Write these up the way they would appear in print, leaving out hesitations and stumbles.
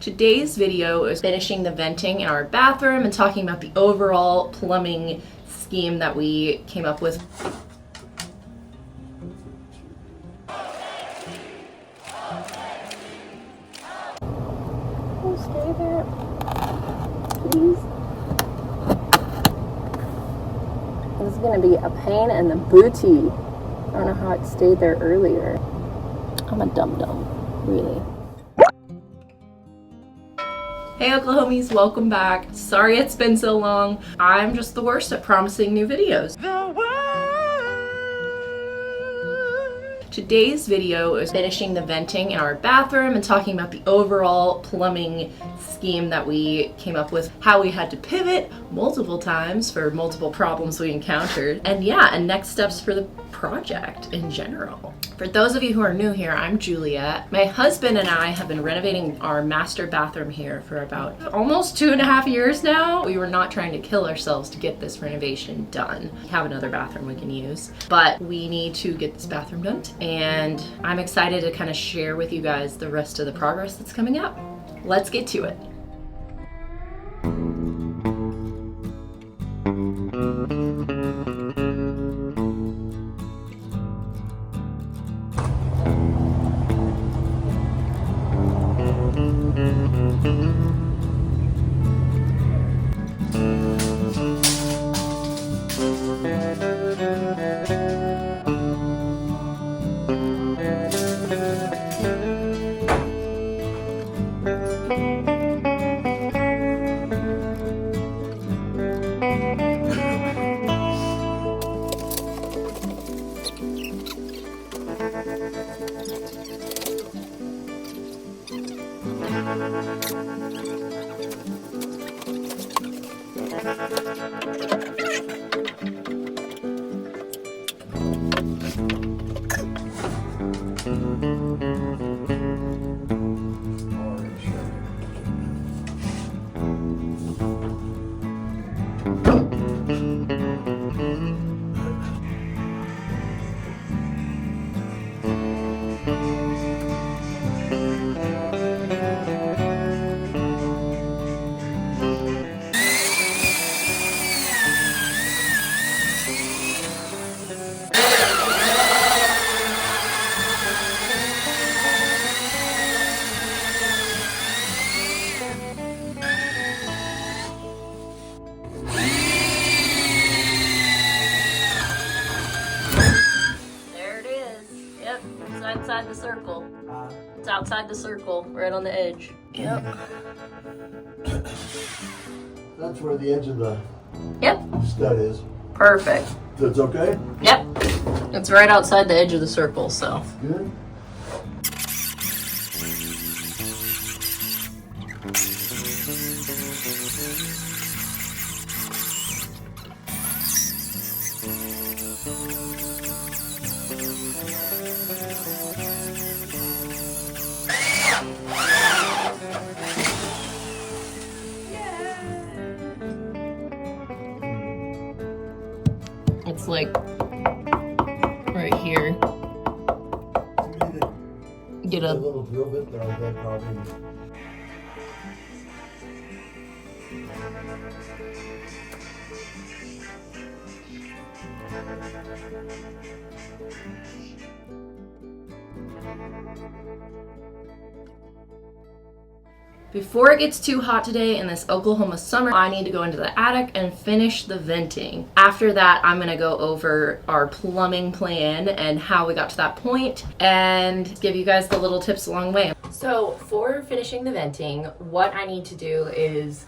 Today's video is finishing the venting in our bathroom and talking about the overall plumbing scheme that we came up with. Oh, stay there, please. This is gonna be a pain in the booty. I don't know how it stayed there earlier. I'm a dum-dum, really. Hey Oklahomies, welcome back. Sorry it's been so long. I'm just the worst at promising new videos. Today's video is finishing the venting in our bathroom and talking about the overall plumbing scheme that we came up with, how we had to pivot multiple times for multiple problems we encountered, and next steps for the project in general. For those of you who are new here, I'm Juliet. My husband and I have been renovating our master bathroom here for about almost 2.5 years now. We were not trying to kill ourselves to get this renovation done. We have another bathroom we can use, but we need to get this bathroom done, and I'm excited to kind of share with you guys the rest of the progress that's coming up. Let's get to it. Outside the circle. It's outside the circle, right on the edge. Yep. That's where the edge of the stud is. Perfect. That's okay? Yep. It's right outside the edge of the circle, so. Good. It's like right here. Get A a little drill bit that I had probably. Before it gets too hot today in this Oklahoma summer, I need to go into the attic and finish the venting. After that, I'm gonna go over our plumbing plan and how we got to that point and give you guys the little tips along the way. So for finishing the venting, what I need to do is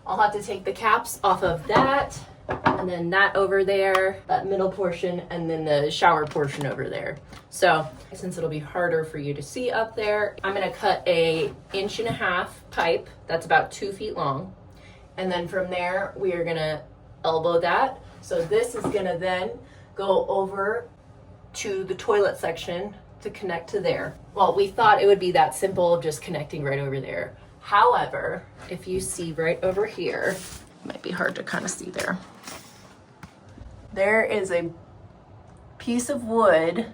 I'll have to take the caps off of that, and then that over there, that middle portion, and then the shower portion over there. So since it'll be harder for you to see up there, I'm gonna cut a 1.5 inch pipe that's about 2 feet long. And then from there, we are gonna elbow that. So this is gonna then go over to the toilet section to connect to there. Well, we thought it would be that simple, just connecting right over there. However, if you see right over here, it might be hard to kind of see there. There is a piece of wood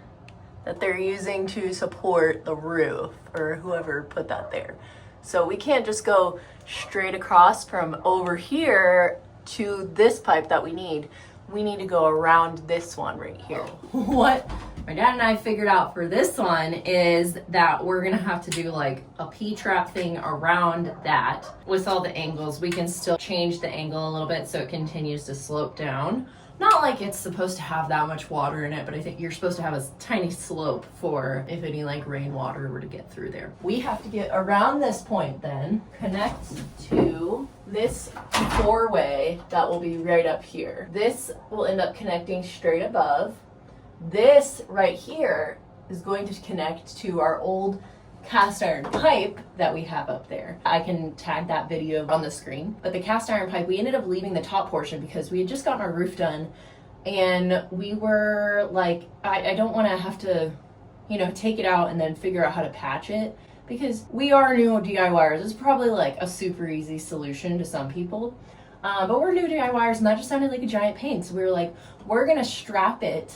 that they're using to support the roof, or whoever put that there. So we can't just go straight across from over here to this pipe that we need. We need to go around this one right here. What my dad and I figured out for this one is that we're gonna have to do like a P-trap thing around that. With all the angles, we can still change the angle a little bit so it continues to slope down. Not like it's supposed to have that much water in it, but I think you're supposed to have a tiny slope for if any like rainwater were to get through there. We have to get around this point then, connect to this four-way that will be right up here. This will end up connecting straight above. This right here is going to connect to our old cast iron pipe that we have up there. I can tag that video on the screen. But the cast iron pipe, we ended up leaving the top portion because we had just gotten our roof done and we were like, I don't want to have to, you know, take it out and then figure out how to patch it, because we are new DIYers. It's probably like a super easy solution to some people. But we're new DIYers and that just sounded like a giant pain. So we were like, we're gonna strap it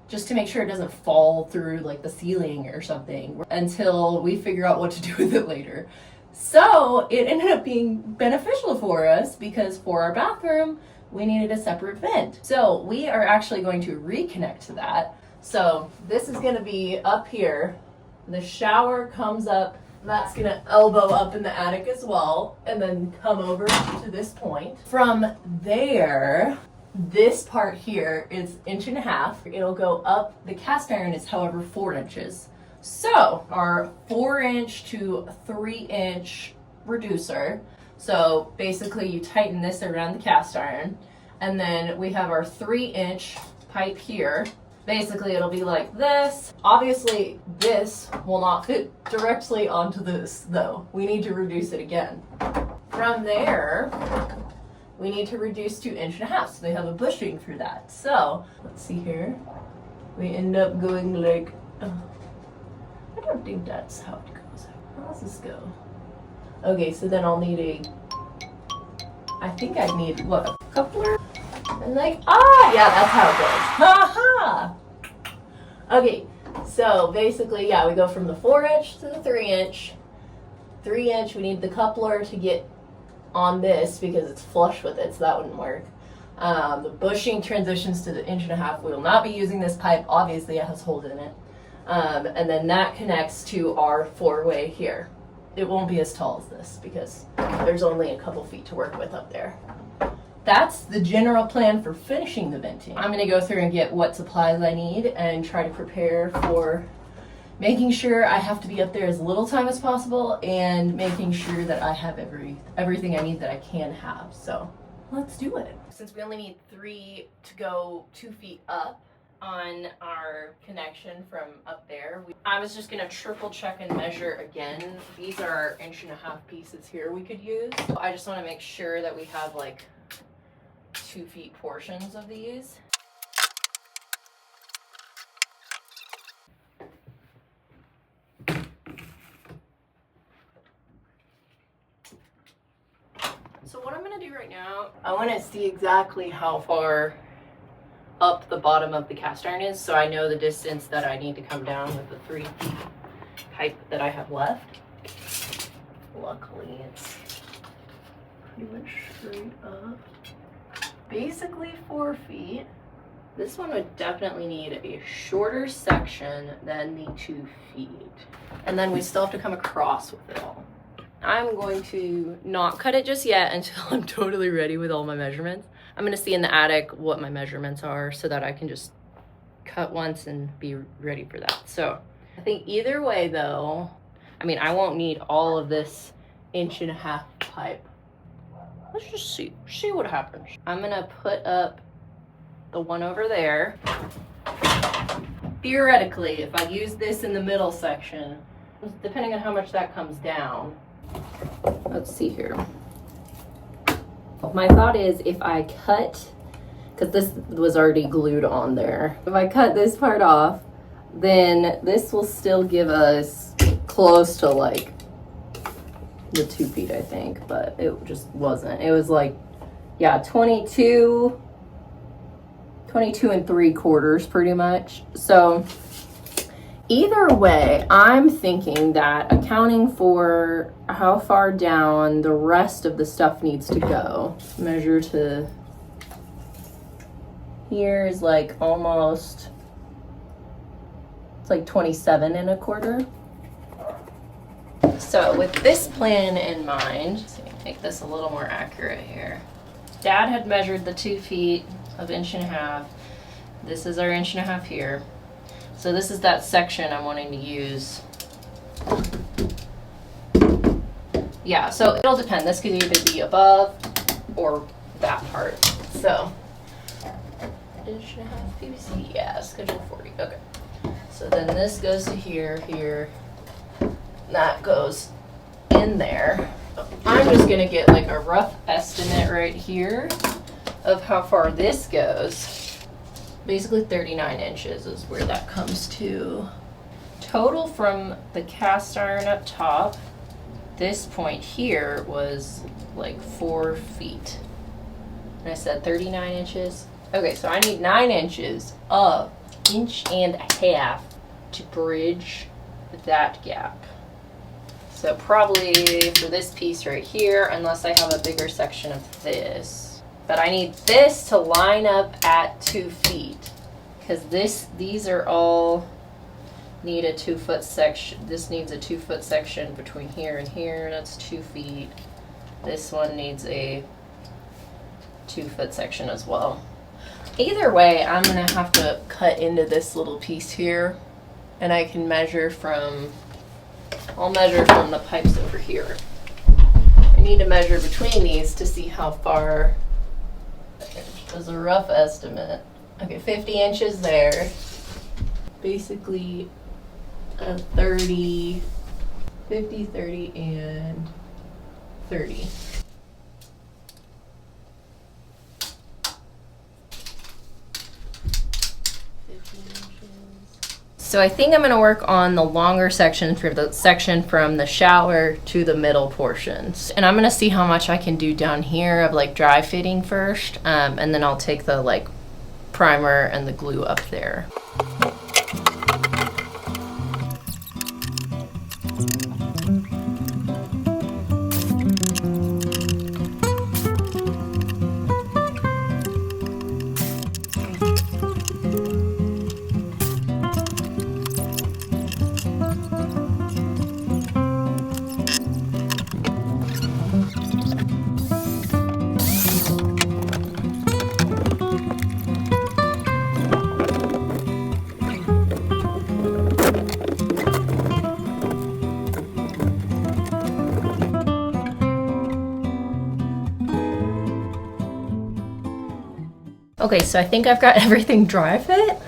just to make sure it doesn't fall through like the ceiling or something until we figure out what to do with it later. So it ended up being beneficial for us because for our bathroom, we needed a separate vent. So we are actually going to reconnect to that. So this is gonna be up here. The shower comes up, that's gonna elbow up in the attic as well, and then come over to this point. From there, this part here is 1.5 inches. It'll go up. The cast iron is, however, 4 inches. So our 4-inch to 3-inch reducer. So basically you tighten this around the cast iron. And then we have our 3-inch pipe here. Basically it'll be like this. Obviously this will not fit directly onto this though. We need to reduce it again. From there, we need to reduce to 1.5 inches, so they have a bushing through that. So, let's see here. We end up going like, I don't think that's how it goes. How does this go? Okay, so then I'll need I think I need, what, a coupler? And like, yeah, that's how it goes. Ha ha! Okay, so basically, yeah, we go from the 4-inch to the 3-inch. 3-inch, we need the coupler to get on this because it's flush with it, so that wouldn't work. The bushing transitions to the 1.5 inches. We will not be using this pipe. Obviously, it has holes in it. And then that connects to our 4-way here. It won't be as tall as this because there's only a couple feet to work with up there. That's the general plan for finishing the venting. I'm gonna go through and get what supplies I need and try to prepare for making sure I have to be up there as little time as possible and making sure that I have everything I need that I can have. So let's do it. Since we only need 3 to go 2 feet up on our connection from up there, I was just gonna triple check and measure again. These are our 1.5 inch pieces here we could use. So I just wanna make sure that we have like 2 feet portions of these. So what I'm gonna do right now, I wanna see exactly how far up the bottom of the cast iron is, so I know the distance that I need to come down with the 3 feet pipe that I have left. Luckily, it's pretty much straight up. Basically 4 feet. This one would definitely need a shorter section than the 2 feet. And then we still have to come across with it all. I'm going to not cut it just yet until I'm totally ready with all my measurements. I'm gonna see in the attic what my measurements are so that I can just cut once and be ready for that. So I think either way though, I mean, I won't need all of this 1.5 inch pipe. Let's just see what happens. I'm gonna put up the one over there. Theoretically, if I use this in the middle section, depending on how much that comes down, let's see here. My thought is if I cut, because this was already glued on there, if I cut this part off, then this will still give us close to like the 2 feet, I think, but it just wasn't. It was like, yeah, 22 and 3/4 pretty much. So Either way, I'm thinking that accounting for how far down the rest of the stuff needs to go, measure to here is like almost, it's like 27 and a quarter. So with this plan in mind, let's make this a little more accurate here. Dad had measured the 2 feet of 1.5 inches. This is our 1.5 inches here. So this is that section I'm wanting to use. Yeah, so it'll depend. This could either be above or that part. So 1.5 inches PVC, yeah, schedule 40. Okay. So then this goes to here, here. That goes in there. I'm just gonna get like a rough estimate right here of how far this goes. Basically 39 inches is where that comes to. Total from the cast iron up top, this point here was like 4 feet. And I said 39 inches. Okay, so I need 9 inches of 1.5 inches to bridge that gap. So probably for this piece right here, unless I have a bigger section of this. But I need this to line up at 2 feet, because these are all need a 2 foot section. This needs a 2 foot section between here and here. That's 2 feet. This one needs a 2 foot section as well. Either way, I'm gonna have to cut into this little piece here, and I can measure from, I'll measure from the pipes over here. I need to measure between these to see how far. As a rough estimate. Okay, 50 inches there. Basically a 30, 50, 30, and 30. So I think I'm going to work on the longer section for the section from the shower to the middle portions. And I'm going to see how much I can do down here of like dry fitting first. And then I'll take the like primer and the glue up there. Okay, so I think I've got everything dry fit,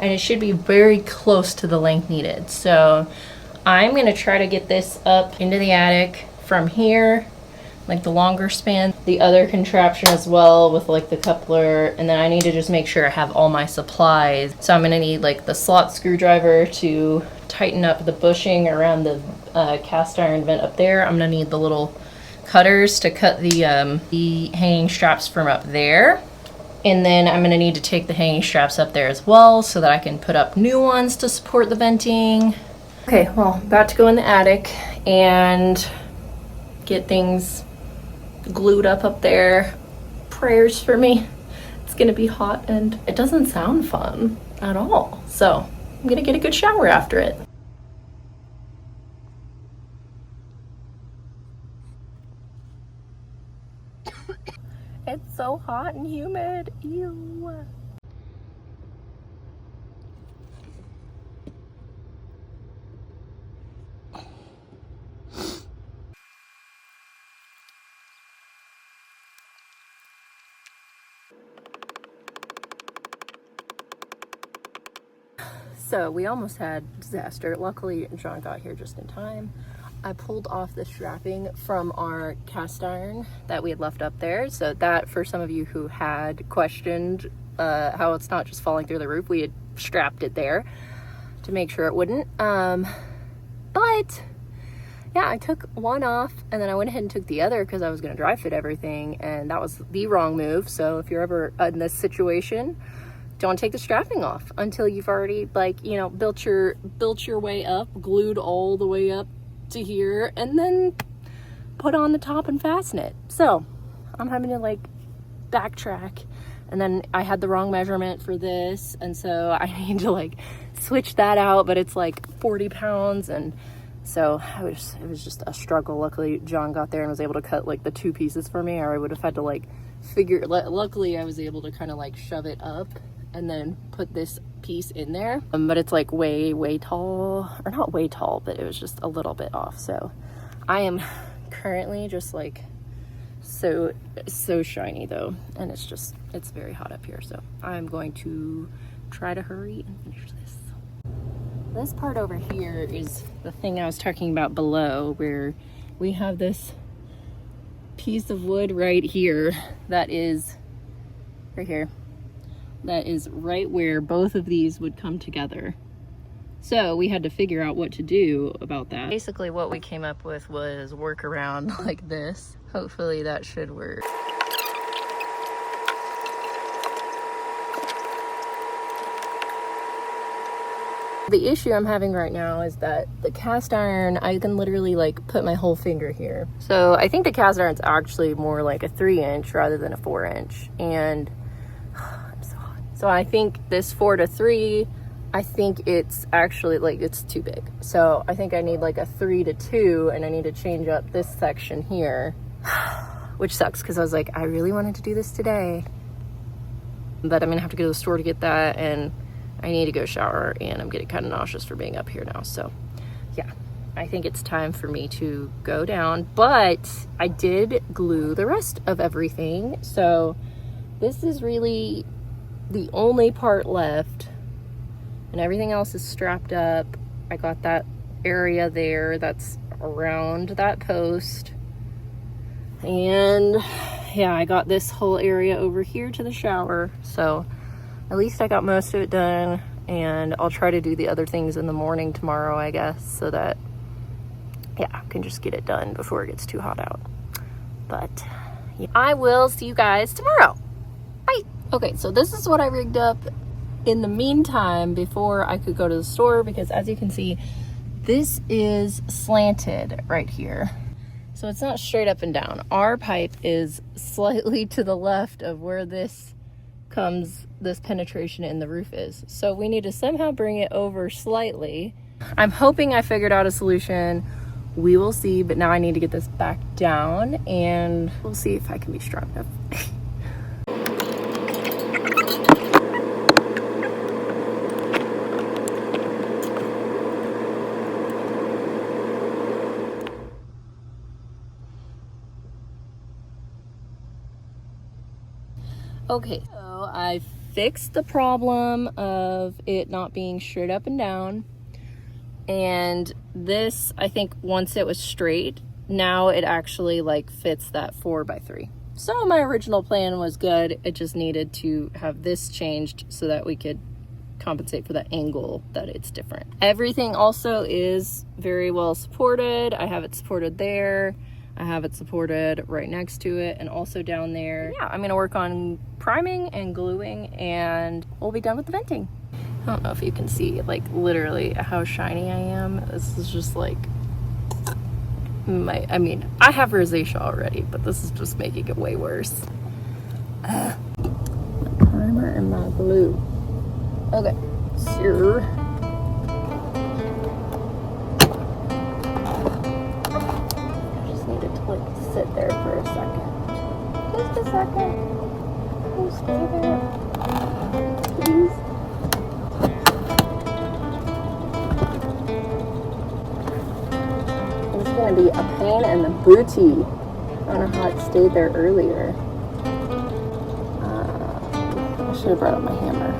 and it should be very close to the length needed. So I'm gonna try to get this up into the attic from here, like the longer span, the other contraption as well with like the coupler, and then I need to just make sure I have all my supplies. So I'm gonna need like the slot screwdriver to tighten up the bushing around the cast iron vent up there. I'm gonna need the little cutters to cut the hanging straps from up there. And then I'm gonna need to take the hanging straps up there as well so that I can put up new ones to support the venting. Okay, well, about to go in the attic and get things glued up there. Prayers for me. It's gonna be hot and it doesn't sound fun at all. So I'm gonna get a good shower after it. It's so hot and humid. Ew. So we almost had disaster. Luckily, John got here just in time. I pulled off the strapping from our cast iron that we had left up there. So that, for some of you who had questioned how it's not just falling through the roof, we had strapped it there to make sure it wouldn't. But yeah, I took one off and then I went ahead and took the other because I was going to dry fit everything, and that was the wrong move. So if you're ever in this situation, don't take the strapping off until you've already, like, you know, built your way up, glued all the way up to here, and then put on the top and fasten it. So I'm having to like backtrack, and then I had the wrong measurement for this, and so I need to like switch that out, but it's like 40 pounds, and so it was just a struggle. Luckily John got there and was able to cut like the 2 pieces for me, or I would have had to like luckily I was able to kind of like shove it up and then put this piece in there, but it's like way tall, or not way tall, but it was just a little bit off. So I am currently just like so shiny though, and it's very hot up here, so I'm going to try to hurry and finish this. This part over here is the thing I was talking about below, where we have this piece of wood right here that is right here, that is right where both of these would come together. So we had to figure out what to do about that. Basically what we came up with was work around like this. Hopefully that should work. The issue I'm having right now is that the cast iron, I can literally like put my whole finger here. So I think the cast iron's actually more like a 3-inch rather than a 4-inch. And I'm so hot. So I think this 4 to 3, I think it's actually like, it's too big. So I think I need like a 3 to 2, and I need to change up this section here, which sucks because I was like, I really wanted to do this today, but I'm gonna have to go to the store to get that, and I need to go shower, and I'm getting kind of nauseous for being up here now. So yeah, I think it's time for me to go down, but I did glue the rest of everything. So this is really the only part left, and everything else is strapped up. I got that area there that's around that post, and yeah, I got this whole area over here to the shower. So at least I got most of it done, and I'll try to do the other things in the morning tomorrow, I guess, so that, yeah, I can just get it done before it gets too hot out. But yeah, I will see you guys tomorrow. Bye. Okay, so this is what I rigged up in the meantime before I could go to the store, because as you can see, this is slanted right here. So it's not straight up and down. Our pipe is slightly to the left of where this penetration in the roof is. So we need to somehow bring it over slightly. I'm hoping I figured out a solution. We will see, but now I need to get this back down, and we'll see if I can be strong enough. Okay, so I fixed the problem of it not being straight up and down, and this, I think once it was straight, now it actually like fits that 4x3. So my original plan was good. It just needed to have this changed so that we could compensate for the angle that it's different. Everything also is very well supported. I have it supported there. I have it supported right next to it, and also down there. Yeah, I'm gonna work on priming and gluing, and we'll be done with the venting. I don't know if you can see like literally how shiny I am. This is just like I mean, I have rosacea already, but this is just making it way worse. My primer and my glue. Okay, so like sit there for a second. Just a second. Can you stay there? Please. It's gonna be a pain in the booty. I don't know how it stayed there earlier. I should have brought up my hammer.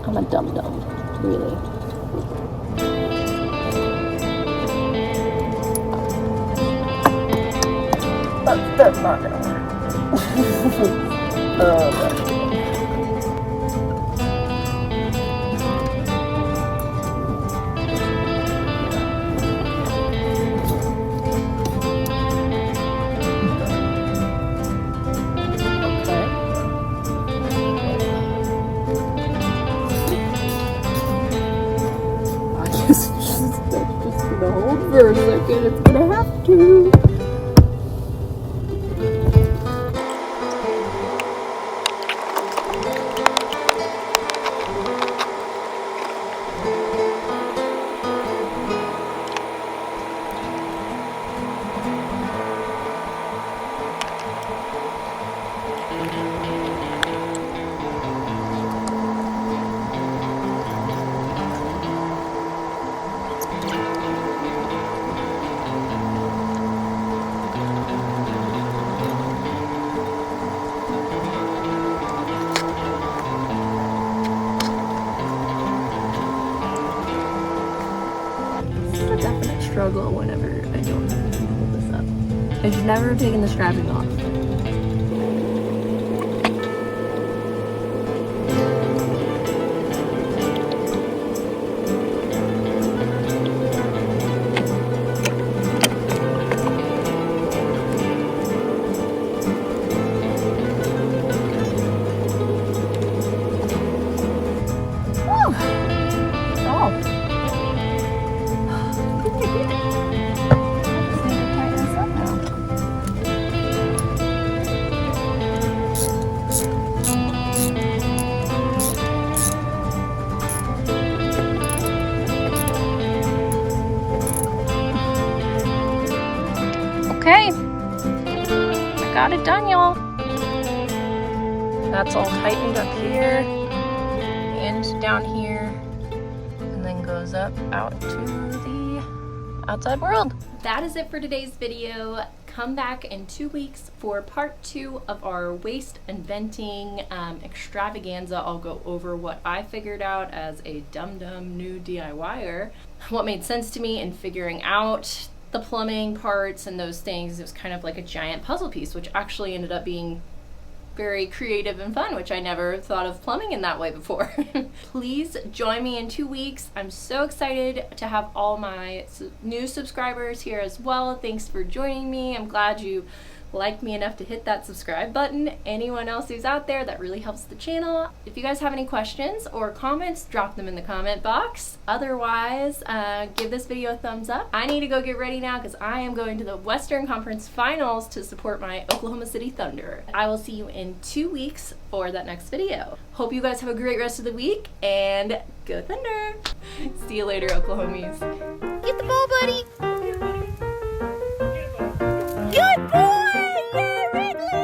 I'm a dum-dum, really. That's not gonna work. Oh, for a second. It's gonna have to. It's a definite struggle whenever I don't know how to hold this up. I should never have taken the strapping off. Okay, I got it done, y'all. That's all tightened up here and down here, and then goes up out to the outside world. That is it for today's video. Come back in 2 weeks for part 2 of our waste and venting extravaganza. I'll go over what I figured out as a dumb new DIYer, what made sense to me in figuring out the plumbing parts and those things. It was kind of like a giant puzzle piece, which actually ended up being very creative and fun, which I never thought of plumbing in that way before. Please join me in 2 weeks. I'm so excited to have all my new subscribers here as well. Thanks for joining me. I'm glad you liked me enough to hit that subscribe button. Anyone else who's out there, that really helps the channel. If you guys have any questions or comments, drop them in the comment box. Otherwise, give this video a thumbs up. I need to go get ready now because I am going to the Western Conference Finals to support my Oklahoma City Thunder. I will see you in 2 weeks for that next video. Hope you guys have a great rest of the week, and go Thunder! See you later, Oklahomies. Get the ball, buddy! Good boy! Okay.